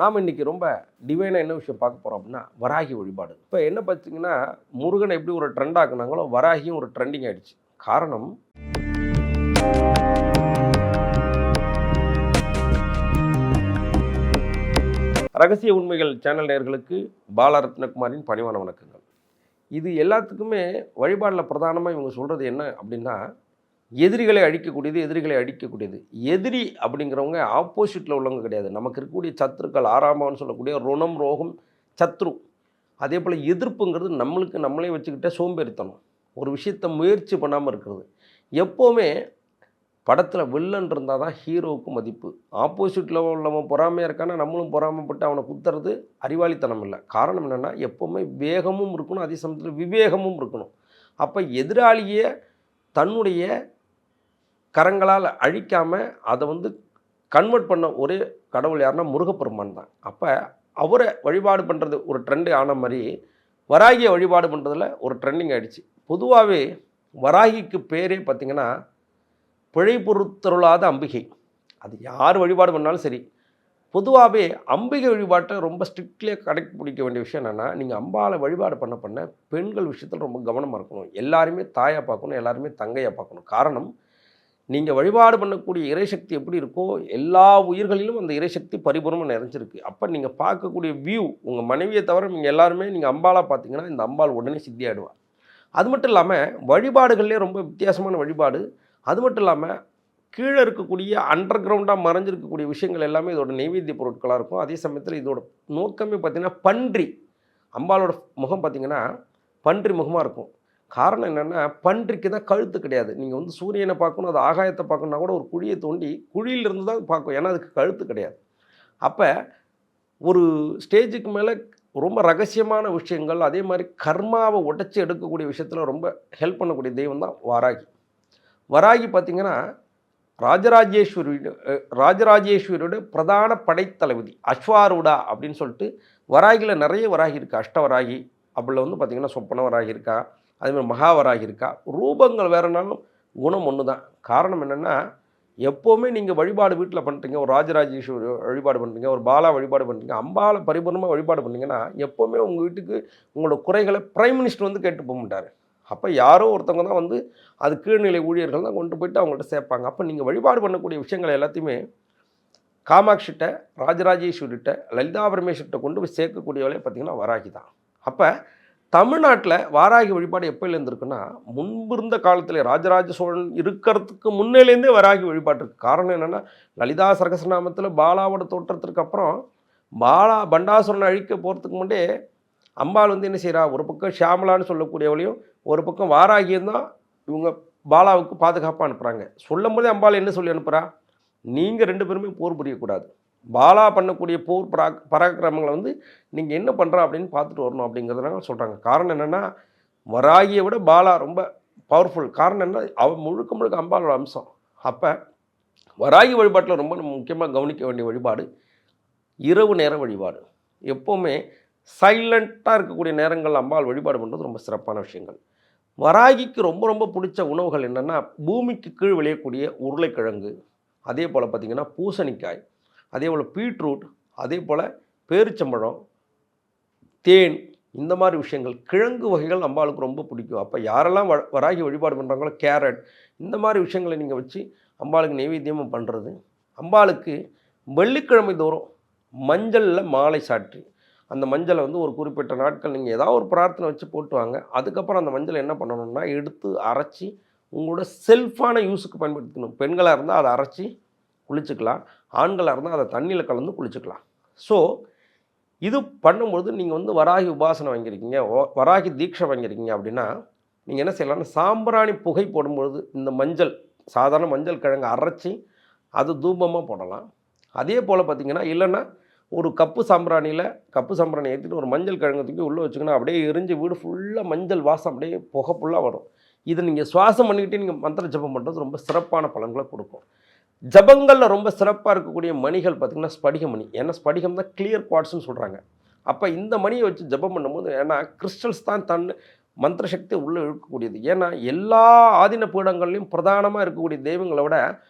நாம் இன்றைக்கி ரொம்ப டிவைனாக என்ன விஷயம் பார்க்க போகிறோம் அப்படின்னா வராகி வழிபாடு. இப்போ என்ன பார்த்தீங்கன்னா, முருகனை எப்படி ஒரு ட்ரெண்ட் ஆக்குனாங்களோ வராகியும் ஒரு ட்ரெண்டிங் ஆகிடுச்சு. காரணம், ரகசிய உண்மைகள் சேனல் நேயர்களுக்கு பாலரத்னகுமாரின் பணிவான வணக்கங்கள். இது எல்லாத்துக்குமே வழிபாடில் பிரதானமாக இவங்க சொல்கிறது என்ன அப்படின்னா, எதிரிகளை அழிக்கக்கூடியது. எதிரி அப்படிங்கிறவங்க ஆப்போசிட்டில் உள்ளவங்க கிடையாது. நமக்கு இருக்கக்கூடிய சத்துருக்கள் ஆறாமான்னு சொல்லக்கூடிய ருணம், ரோகம், சத்ரு. அதே போல் எதிர்ப்புங்கிறது நம்மளுக்கு நம்மளே வச்சுக்கிட்டே சோம்பேறித்தனம். ஒரு விஷயத்தை முயற்சி பண்ணாமல் இருக்கிறது. எப்போவுமே படத்தில் வில்லன் இருந்தால் தான் ஹீரோவுக்கு மதிப்பு. ஆப்போசிட்டில் உள்ளவன் பொறாமையாக இருக்கானா நம்மளும் பொறாமைப்பட்டு அவனை குத்துறது அறிவாளித்தனம் இல்லை. காரணம் என்னென்னா, எப்போவுமே வேகமும் இருக்கணும், அதே சமயத்தில் விவேகமும் இருக்கணும். அப்போ எதிராளியை தன்னுடைய கரங்களால் அழிக்காமல் அதை கன்வெர்ட் பண்ண ஒரே கடவுள் யாருன்னா முருகப்பெருமான் தான். அப்போ அவரை வழிபாடு பண்ணுறது ஒரு ட்ரெண்டு ஆன மாதிரி வராகியை வழிபாடு பண்ணுறதுல ஒரு ட்ரெண்டிங் ஆகிடுச்சு. பொதுவாகவே வராகிக்கு பேரே பார்த்திங்கன்னா பிழை பொறுத்தருளாத அம்பிகை. அது யார் வழிபாடு பண்ணாலும் சரி. பொதுவாகவே அம்பிகை வழிபாட்டை ரொம்ப ஸ்ட்ரிக்ட்லியாக கடைப்பிடிக்க வேண்டிய விஷயம் என்னென்னா, நீங்கள் அம்பாவை வழிபாடு பண்ண பெண்கள் விஷயத்தில் ரொம்ப கவனமாக இருக்கணும். எல்லாருமே தாயாக பார்க்கணும், எல்லாருமே தங்கையாக பார்க்கணும். காரணம், நீங்கள் வழிபாடு பண்ணக்கூடிய இறைசக்தி எப்படி இருக்கோ எல்லா உயிர்களிலும் அந்த இறைசக்தி பரிபூர்ணமாக நிறைஞ்சிருக்கு. அப்போ நீங்கள் பார்க்கக்கூடிய வியூ, உங்கள் மனைவியை தவிர நீங்கள் எல்லாருமே நீங்கள் அம்பாலாக பார்த்தீங்கன்னா இந்த அம்பாள் உடனே சித்தியாயிடுவாள். அது மட்டும் இல்லாமல் வழிபாடுகள்லேயே ரொம்ப வித்தியாசமான வழிபாடு. அது மட்டும் இல்லாமல் கீழே இருக்கக்கூடிய அண்டர் கிரவுண்டாக மறைஞ்சிருக்கக்கூடிய விஷயங்கள் எல்லாமே இதோட நெய்வேத்திய பொருட்களாக இருக்கும். அதே சமயத்தில் இதோட நோக்கமே பார்த்திங்கன்னா பன்றி. அம்பாலோட முகம் பார்த்திங்கன்னா பன்றி முகமாக இருக்கும். காரணம் என்னென்னா, பன்றிக்கு தான் கழுத்து கிடையாது. நீங்கள் சூரியனை பார்க்கணும், அது ஆகாயத்தை பார்க்கணுன்னா கூட ஒரு குழியை தோண்டி குழியிலிருந்து தான் பார்க்கும். ஏன்னா அதுக்கு கழுத்து கிடையாது. அப்போ ஒரு ஸ்டேஜுக்கு மேலே ரொம்ப ரகசியமான விஷயங்கள், அதே மாதிரி கர்மாவை உடைச்சி எடுக்கக்கூடிய விஷயத்தில் ரொம்ப ஹெல்ப் பண்ணக்கூடிய தெய்வம் தான் வராகி. வராகி பார்த்திங்கன்னா ராஜராஜேஸ்வரியோட பிரதான படைத்தளபதி அஸ்வாரூடா அப்படின்னு சொல்லிட்டு வராகியில் நிறைய வராகி இருக்கா. அஷ்டவராகி அப்படில் பார்த்திங்கன்னா சொப்பன வராகி இருக்கா, அதேமாதிரி மகாவராகி இருக்கா. ரூபங்கள் வேறுனாலும் குணம் ஒன்று தான். காரணம் என்னென்னா, எப்போவுமே நீங்கள் வழிபாடு வீட்டில் பண்ணுறீங்க, ஒரு ராஜராஜேஸ்வரி வழிபாடு பண்ணுறீங்க, ஒரு பாலா வழிபாடு பண்ணுறீங்க, அம்பாவை பரிபூர்ணமாக வழிபாடு பண்ணிங்கன்னா எப்போவுமே உங்கள் வீட்டுக்கு உங்களோட குறைகளை பிரைம் மினிஸ்டர் கேட்டு போக மாட்டார். அப்போ யாரோ ஒருத்தவங்க தான் அது கீழ்நிலை ஊழியர்கள் தான் கொண்டு போய்ட்டு அவங்கள்ட்ட சேர்ப்பாங்க. அப்போ நீங்கள் வழிபாடு பண்ணக்கூடிய விஷயங்கள் எல்லாத்தையுமே காமாட்சிட்ட, ராஜராஜேஸ்வரிட்ட, லலிதா பரமேஸ்வரிட்ட கொண்டு போய் சேர்க்கக்கூடியவளே பார்த்திங்கன்னா வராகி தான். அப்போ தமிழ்நாட்டில் வாராகி வழிபாடு எப்போலேருந்து இருக்குன்னா, முன்பு இருந்த காலத்தில் ராஜராஜ சோழன் இருக்கிறதுக்கு முன்னிலேருந்தே வராகி வழிபாடு இருக்குது. காரணம் என்னென்னா, லலிதா சகஸ்ரநாமத்தில் பாலாவோட தோற்றத்திற்கு அப்புறம் பண்டாசுரனை அழிக்க போகிறதுக்கு முன்னே அம்பாள் என்ன செய்கிறா, ஒரு பக்கம் ஷியாமலான்னு சொல்லக்கூடியவளையும் ஒரு பக்கம் வாராகியும் தான் இவங்க பாலாவுக்கு பாதுகாப்பாக அனுப்புகிறாங்க. சொல்லும் போதே அம்பாள் என்ன சொல்லி அனுப்புகிறா, நீங்கள் 2 பேருமே போர் புரியக்கூடாது. பாலா பண்ணக்கூடிய போர் பராக்கிரமங்களை நீங்கள் என்ன பண்ணுறா அப்படின்னு பார்த்துட்டு வரணும் அப்படிங்கிறதுனால சொல்கிறாங்க. காரணம் என்னென்னா, வராகியை விட பாலா ரொம்ப பவர்ஃபுல். காரணம் என்ன, அவள் முழுக்க அம்பாளோட அம்சம். அப்போ வராகி வழிபாட்டில் ரொம்ப முக்கியமாக கவனிக்க வேண்டிய வழிபாடு இரவு நேர வழிபாடு. எப்போவுமே சைலண்ட்டாக இருக்கக்கூடிய நேரங்கள் அம்பாள் வழிபாடு பண்ணுறது ரொம்ப சிறப்பான விஷயங்கள். வராகிக்கு ரொம்ப பிடிச்ச உணவுகள் என்னென்னா, பூமிக்கு கீழ் விளையக்கூடிய உருளைக்கிழங்கு, அதே போல் பார்த்திங்கன்னா பூசணிக்காய், அதே போல் பீட்ரூட், அதே போல் பேரிச்சம்பழம், தேன், இந்த மாதிரி விஷயங்கள், கிழங்கு வகைகள் அம்பாளுக்கு ரொம்ப பிடிக்கும். அப்போ யாரெல்லாம் வராகி வழிபாடு பண்ணுறாங்களோ கேரட், இந்த மாதிரி விஷயங்களை நீங்கள் வச்சு அம்பாளுக்கு நைவேத்தியமும் பண்ணுறது. அம்பாளுக்கு வெள்ளிக்கிழமை தோறும் மஞ்சளில் மாலை சாற்றி, அந்த மஞ்சளை ஒரு குறிப்பிட்ட நாட்கள் நீங்கள் ஏதாவது ஒரு பிரார்த்தனை வச்சு போட்டு வாங்க. அதுக்கப்புறம் அந்த மஞ்சளை என்ன பண்ணணும்னா, எடுத்து அரைச்சி உங்களோட செல்ஃபான யூஸுக்கு பயன்படுத்தணும். பெண்களாக இருந்தால் அதை அரைச்சி குளிச்சுக்கலாம், ஆண்களாக இருந்தால் அதை தண்ணியில் கலந்து குளிச்சுக்கலாம். ஸோ இது பண்ணும்பொழுது நீங்கள் வராகி உபாசனை வாங்கியிருக்கீங்க, வராகி தீட்சை வாங்கியிருக்கீங்க அப்படின்னா, நீங்கள் என்ன செய்யலாம்னா, சாம்பிராணி புகை போடும்பொழுது இந்த மஞ்சள், சாதாரண மஞ்சள் கிழங்கு அரைச்சி அது தூபமாக போடலாம். அதே போல் பார்த்திங்கன்னா, இல்லைன்னா ஒரு கப்பு சாம்பிராணி ஏற்றிட்டு ஒரு மஞ்சள் கிழங்கு தூக்கி உள்ளே வச்சுக்கணும். அப்படியே எரிஞ்சு வீடு ஃபுல்லாக மஞ்சள் வாசம் அப்படியே புகை ஃபுல்லாக வரும். இதை நீங்கள் சுவாசம் பண்ணிக்கிட்டே நீங்கள் மந்திர ஜபம் பண்ணுறது ரொம்ப சிறப்பான பலன்களை கொடுக்கும். ஜபங்களில் ரொம்ப சிறப்பாக இருக்கக்கூடிய மணிகள் பார்த்திங்கன்னா ஸ்படிக மணி. ஏன்னா ஸ்படிகம் தான் கிளியர் குவார்ட்ஸ்னு சொல்கிறாங்க. அப்போ இந்த மணியை வச்சு ஜபம் பண்ணும்போது, ஏன்னா கிறிஸ்டல்ஸ் தான் மந்திர சக்தியை உள்ளே இழுக்கக்கூடியது. ஏன்னா எல்லா ஆதீன பீடங்கள்லையும் பிரதானமாக இருக்கக்கூடிய தெய்வங்களை விட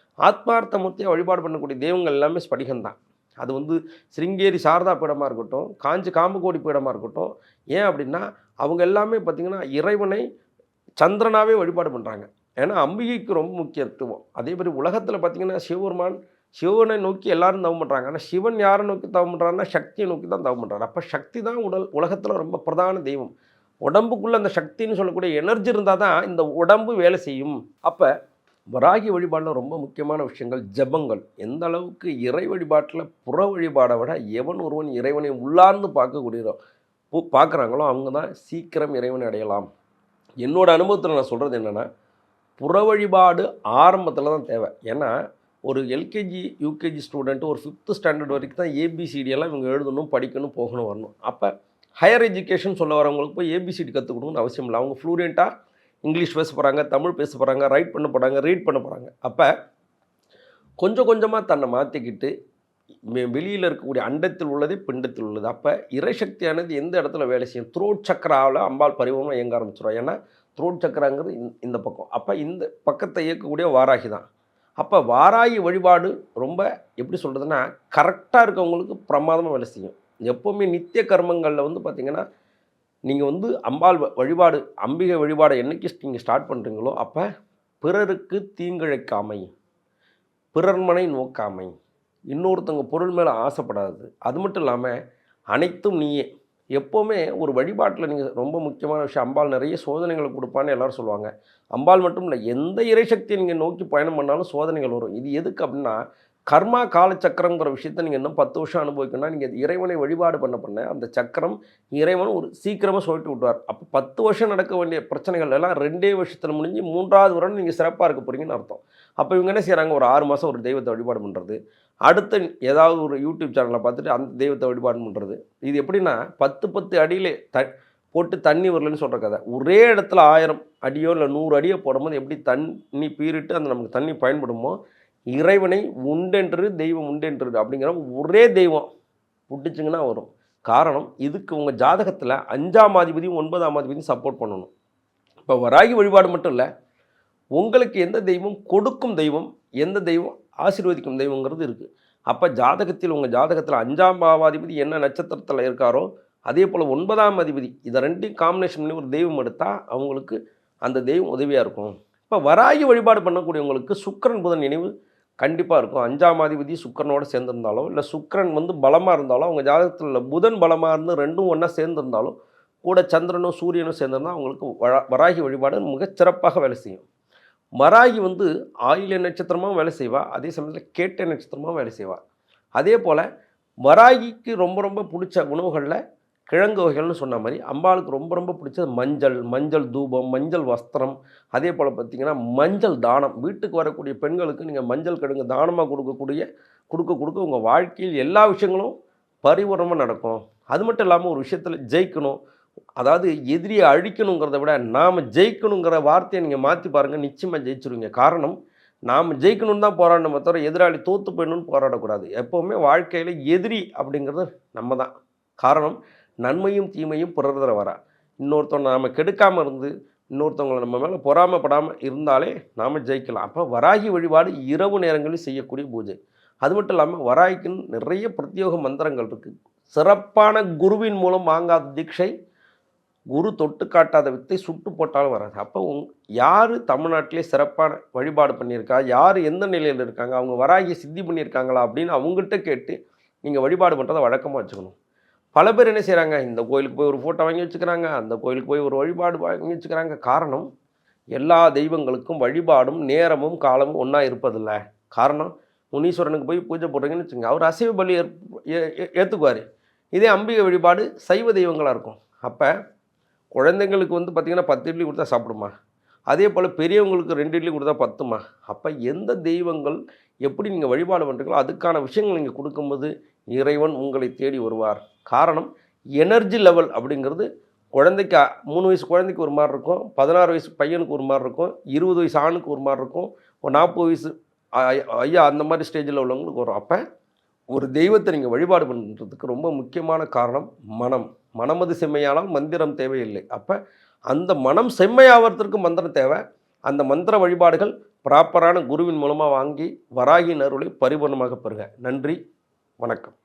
ஆத்மார்த்த மூர்த்தியாக வழிபாடு பண்ணக்கூடிய தெய்வங்கள் எல்லாமே ஸ்படிகம் தான். அது வந்து சிருங்கேரி சாரதா பீடமாக இருக்கட்டும், காஞ்சி காமகோடி பீடமாக இருக்கட்டும். ஏன் அப்படின்னா, அவங்க எல்லாமே பார்த்திங்கன்னா இறைவனை சந்திரனாவே வழிபாடு பண்ணுறாங்க. ஏன்னா அம்பிகைக்கு ரொம்ப முக்கியத்துவம். அதே மாதிரி உலகத்தில் பார்த்திங்கன்னா சிவபெருமான் சிவனை நோக்கி எல்லாரும் தவம் பண்ணுறாங்க. ஆனால் சிவன் யாரை நோக்கி தவம் பண்ணுறாருன்னா சக்தியை நோக்கி தான் தவம் பண்ணுறாரு. அப்போ சக்தி தான் உலகத்தில் ரொம்ப பிரதான தெய்வம். உடம்புக்குள்ளே அந்த சக்தின்னு சொல்லக்கூடிய எனர்ஜி இருந்தால் தான் இந்த உடம்பு வேலை செய்யும். அப்போ வராகி வழிபாடில் ரொம்ப முக்கியமான விஷயங்கள் ஜபங்கள். எந்த அளவுக்கு இறை வழிபாட்டில் புற வழிபாடை விட எவன் ஒருவன் இறைவனை உள்ளார்ந்து பார்க்கக்கூடியதோ பார்க்குறாங்களோ அவங்க தான் சீக்கிரம் இறைவனை அடையலாம். என்னோட அனுபவத்தில் நான் சொல்கிறது என்னென்னா, புற வழிபாடு ஆரம்பத்தில் தான் தேவை. ஏன்னா ஒரு எல்கேஜி யூகேஜி ஸ்டூடெண்ட்டு ஒரு 5th ஸ்டாண்டர்ட் வரைக்கும் தான் ஏபிசிடியெல்லாம் இவங்க எழுதணும், படிக்கணும், போகணும், வரணும். அப்போ ஹையர் எஜுகேஷன் சொல்ல வரவங்களுக்கு போய் ஏபிசிடி கற்றுக் கொடுக்கணும்னு அவசியம் இல்லை. அவங்க ஃப்ளூயண்ட்டாக இங்கிலீஷ் பேச போகிறாங்க, தமிழ் பேச போகிறாங்க, ரைட் பண்ண போகிறாங்க, ரீட் பண்ண போகிறாங்க. அப்போ கொஞ்சம் கொஞ்சமாக தன்னை மாற்றிக்கிட்டு வெளியில் இருக்கக்கூடிய அண்டத்தில் உள்ளதே பிண்டத்தில் உள்ளது. அப்போ இறைசக்தியானது எந்த இடத்துல வேலை செய்யும்? த்ரோட் சக்கராவில் அம்பாள் பரிவமாக இயங்க ஆரம்பிச்சிடும். ஏன்னா த்ரோட் சக்கராங்கிறது இந்த பக்கம். அப்போ இந்த பக்கத்தை இயக்கக்கூடிய வாராகி தான். அப்போ வாராகி வழிபாடு ரொம்ப எப்படி சொல்கிறதுன்னா, கரெக்டாக இருக்கவங்களுக்கு பிரமாதமாக வேலை செய்யும். எப்போவுமே நித்திய கர்மங்களில் வந்து பார்த்திங்கன்னா, நீங்கள் வந்து அம்பாள் வழிபாடு அம்பிகை வழிபாடை என்றைக்கு நீங்கள் ஸ்டார்ட் பண்ணுறீங்களோ அப்போ பிறருக்கு தீங்கிழைக்காமை, பிறர்மனை நோக்காமை, இன்னொருத்தவங்க பொருள் மேலே ஆசைப்படாது. அது மட்டும் இல்லாமல் அனைத்தும் நீயே. எப்போவுமே ஒரு வழிபாட்டில் நீங்கள் ரொம்ப முக்கியமான விஷயம், அம்பாள் நிறைய சோதனைகளை கொடுப்பான்னு எல்லோரும் சொல்லுவாங்க. அம்பாள் மட்டும் இல்லை, எந்த இறைசக்தியை நீங்கள் நோக்கி பயணம் பண்ணாலும் சோதனைகள் வரும். இது எதுக்கு அப்படின்னா, கர்மா காலச்சக்கரங்கிற விஷயத்தை நீங்கள் இன்னும் 10 வருஷம் அனுபவிக்கணும்னா நீங்கள் இறைவனை வழிபாடு பண்ண அந்த சக்கரம் இறைவன் ஒரு சீக்கிரமாக சொல்லிட்டு விட்டுவார். அப்போ 10 வருஷம் நடக்க வேண்டிய பிரச்சனைகள் எல்லாம் 2 வருஷத்தில் முடிஞ்சு 3வது வருடம் நீங்கள் சிறப்பாக இருக்க போகிறீங்கன்னு அர்த்தம். அப்போ இவங்க என்ன செய்கிறாங்க, ஒரு 6 மாதம் ஒரு தெய்வத்தை வழிபாடு பண்ணுறது, அடுத்த ஏதாவது ஒரு யூடியூப் சேனலை பார்த்துட்டு அந்த தெய்வத்தை வழிபாடு பண்ணுறது. இது எப்படின்னா 10 அடியிலே போட்டு தண்ணி வரலன்னு சொல்கிற கதை. ஒரே இடத்துல 1000 அடியோ இல்லை 100 அடியோ போடும்போது எப்படி தண்ணி பீறிட்டு அந்த நமக்கு தண்ணி பயன்படுமோ, இறைவனை உண்டென்று தெய்வம் உண்டென்று அப்படிங்கிற ஒரே தெய்வம் விட்டுச்சிங்கன்னா வரும். காரணம், இதுக்கு உங்கள் ஜாதகத்தில் 5ஆம் அதிபதியும் 9ஆம் அதிபதியும் சப்போர்ட் பண்ணணும். இப்போ வராகி வழிபாடு மட்டும் இல்லை, உங்களுக்கு எந்த தெய்வம் கொடுக்கும் தெய்வம், எந்த தெய்வம் ஆசீர்வதிக்கும் தெய்வங்கிறது இருக்குது. அப்போ ஜாதகத்தில் உங்கள் ஜாதகத்தில் 5ஆம் பாவாதிபதி என்ன நட்சத்திரத்தில் இருக்காரோ அதே போல் 9ஆம் அதிபதி இதை ரெண்டையும் காம்பினேஷன் பண்ணி ஒரு தெய்வம் எடுத்தால் அவங்களுக்கு அந்த தெய்வம் உதவியாக இருக்கும். இப்போ வராகி வழிபாடு பண்ணக்கூடியவங்களுக்கு சுக்கிரன் புதன் நினைவு கண்டிப்பாக இருக்கும். 5ஆம் அதிபதி சுக்கிரனோடு சேர்ந்திருந்தாலோ இல்லை சுக்கிரன் வந்து பலமாக இருந்தாலும் அவங்க ஜாதகத்தில் இல்லை, புதன் பலமாக இருந்து ரெண்டும் ஒன்றா சேர்ந்திருந்தாலும் கூட சந்திரனும் சூரியனும் சேர்ந்திருந்தால் அவங்களுக்கு வராகி வழிபாடு மிகச்சிறப்பாக வேலை செய்யும். வராகி வந்து ஆயில்ய நட்சத்திரமாகவும் வேலை செய்வாள், அதே சமயத்தில் கேட்டை நட்சத்திரமாகவும் வேலை செய்வாள். அதே போல் வராகிக்கு ரொம்ப ரொம்ப பிடிச்ச உணவுகளில் கிழங்கு வகைகள்னு சொன்ன மாதிரி அம்பாளுக்கு ரொம்ப ரொம்ப பிடிச்சது மஞ்சள் தூபம், மஞ்சள் வஸ்திரம். அதே போல் பார்த்திங்கன்னா மஞ்சள் தானம். வீட்டுக்கு வரக்கூடிய பெண்களுக்கு நீங்கள் மஞ்சள் கிழங்கு தானமாக கொடுக்க உங்கள் வாழ்க்கையில் எல்லா விஷயங்களும் பரிபூரணமாக நடக்கும். அது மட்டும் இல்லாமல் ஒரு விஷயத்தில் ஜெயிக்கணும், அதாவது எதிரியை அழிக்கணுங்கிறத விட நாம் ஜெயிக்கணுங்கிற வார்த்தையை நீங்கள் மாற்றி பாருங்கள், நிச்சயமாக ஜெயிச்சிருவீங்க. காரணம், நாம் ஜெயிக்கணும்னு தான் போராடணுமே தவிர எதிராளி தோற்று போயிடணும்னு போராடக்கூடாது. எப்போவுமே வாழ்க்கையில் எதிரி அப்படிங்கிறது நம்ம தான். காரணம், நன்மையும் தீமையும் பிறர்தர வரா. இன்னொருத்தவங்க நாம் கெடுக்காமல் இருந்து இன்னொருத்தவங்களை நம்ம மேலே பொறாமப்படாமல் இருந்தாலே நாம் ஜெயிக்கலாம். அப்போ வராகி வழிபாடு இரவு நேரங்களில் செய்யக்கூடிய பூஜை. அது மட்டும் இல்லாமல் வராகிக்குன்னு நிறைய பிரத்யோக மந்திரங்கள் இருக்குது. சிறப்பான குருவின் மூலம் வாங்காத தீட்சை, குரு தொட்டு காட்டாத வித்தை சுட்டு போட்டாலும் வராது. அப்போ யார் தமிழ்நாட்டிலே சிறப்பான வழிபாடு பண்ணியிருக்கா, யார் எந்த நிலையில் இருக்காங்க, அவங்க வராகியை சித்தி பண்ணியிருக்காங்களா அப்படின்னு அவங்ககிட்ட கேட்டு நீங்கள் வழிபாடு பண்ணுறதை வழக்கமாக வச்சுக்கணும். பல பேர் என்ன செய்கிறாங்க, இந்த கோயிலுக்கு போய் ஒரு ஃபோட்டோ வாங்கி வச்சுக்கிறாங்க, அந்த கோயிலுக்கு போய் ஒரு வழிபாடு வாங்கி வச்சுக்கிறாங்க. காரணம், எல்லா தெய்வங்களுக்கும் வழிபாடும் நேரமும் காலமும் ஒன்றா இருப்பதில்லை. காரணம், முனீஸ்வரனுக்கு போய் பூஜை போடுறீங்கன்னு வச்சுங்க, அவர் அசைவ பலி ஏற்றுக்குவார். இதே அம்பிகை வழிபாடு சைவ தெய்வங்களாக இருக்கும். அப்போ குழந்தைங்களுக்கு வந்து பார்த்திங்கன்னா 10 இட்லி கொடுத்தா சாப்பிடுமா, அதே போல் பெரியவங்களுக்கு 2 இட்லி கொடுத்தா 10மா. அப்போ எந்த தெய்வங்கள் எப்படி நீங்கள் வழிபாடு பண்ணுறீங்களோ அதுக்கான விஷயங்கள் நீங்கள் கொடுக்கும்போது இறைவன் உங்களை தேடி வருவார். காரணம், எனர்ஜி லெவல் அப்படிங்கிறது குழந்தைக்கு 3 வயசு குழந்தைக்கு ஒரு மாதிரி இருக்கும், 16 வயசு பையனுக்கு ஒரு மாதிரி இருக்கும், 20 வயசு ஆணுக்கு ஒரு மாதிரி இருக்கும், ஒரு 40 வயசு ஐயா அந்த மாதிரி ஸ்டேஜில் உள்ளவங்களுக்கு வரும். அப்போ ஒரு தெய்வத்தை நீங்கள் வழிபாடு பண்ணுறதுக்கு ரொம்ப முக்கியமான காரணம் மனமது செம்மையானால் மந்திரம் தேவையில்லை. அப்போ அந்த மனம் செம்மையாவதற்கு மந்திரம் தேவை. அந்த மந்திர வழிபாடுகள் ப்ராப்பரான குருவின் மூலமாக வாங்கி வராகியின் அருளை பரிபூர்ணமாக பெறுக. நன்றி. வணக்கம்.